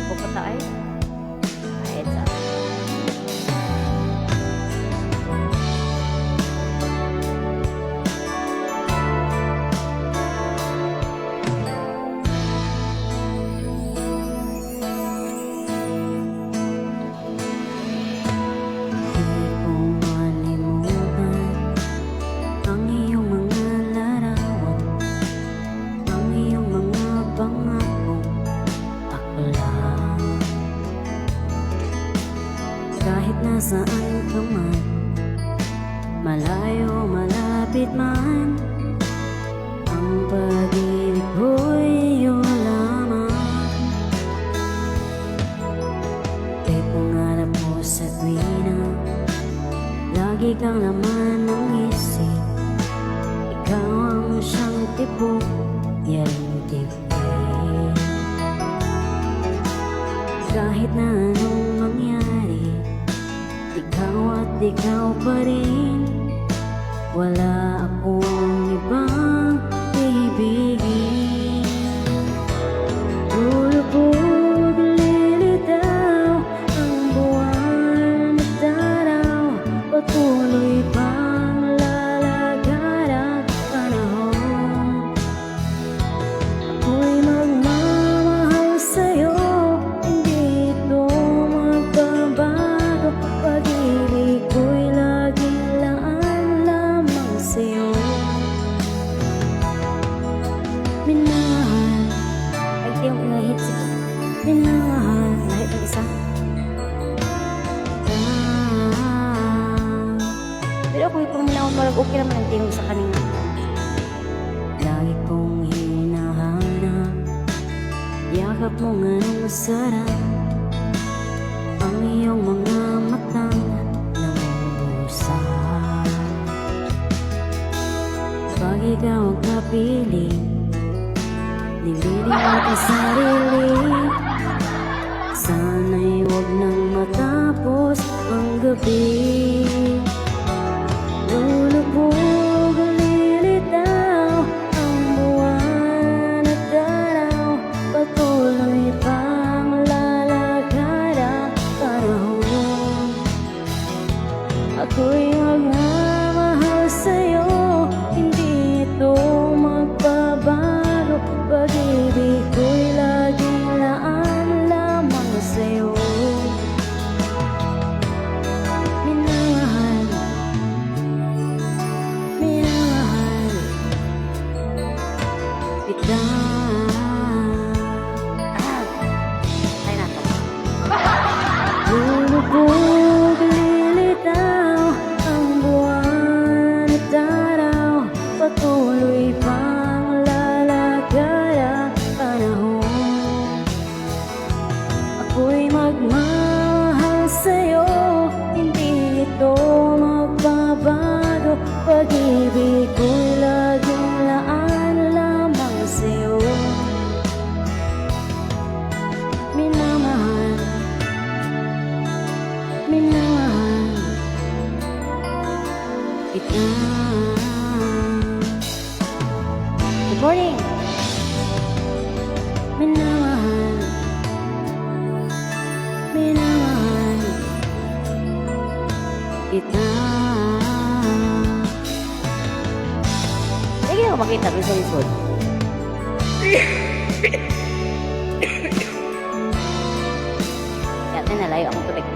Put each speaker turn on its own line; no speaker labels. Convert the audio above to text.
Pupunta ay. Ayun sa.
Kahit nasaan ka man, malayo, malapit man, ang pag-ibig ko'y iyong lamang. Kay pangarap mo sa tuwina, lagi kang laman ng isip. Ikaw ang siyang tibok, yaring tibig. Kahit na anong mangyari, ikaw at ikaw pa rin. Wala akong ibang ibigin. Lulubog, lilitaw ang buwan at araw, patuloy pang lalagad ang panahon. Ako'y magmamahal sa'yo, hindi ito magbabago. Pag-ibig ko'y laging laan lamang sa'yo. Minahal,
Ay, ito yung ingahit sa.
minahal
Ingahit ang isa.
ka.
Pero ako kung minahon mo, okay naman ang tingog sa kanina.
Lagi kong hinahanap, yakap mo nga nung masarap, ang iyong mga matang nangungusap. Pag ikaw ang kapiling, nililimot ang sarili. Sana'y huwag nang matapos ang gabi. Lulubog, lilitaw ang buwan at araw, patuloy pang lalakad ang panahon. Ako'y magmamahal sa'yo, hindi ito magbabago. Pag-ibig ko'y laging laan lamang sa'yo. Minamahal, minamahal kita.
Ay, nato.
Lulubog, lilitaw ang buwan at araw, patuloy pang lalagad ang panahon. Ako'y magmamahal sa'yo, hindi ito magbabago. Pag-ibig ko'y laging laan lamang sa'yo. Minamahal, minamahal kita.
Good morning.
Minamahal, minamahal kita.
Sige ako makita rin sa lisod. Kaya nalayo akong tubig.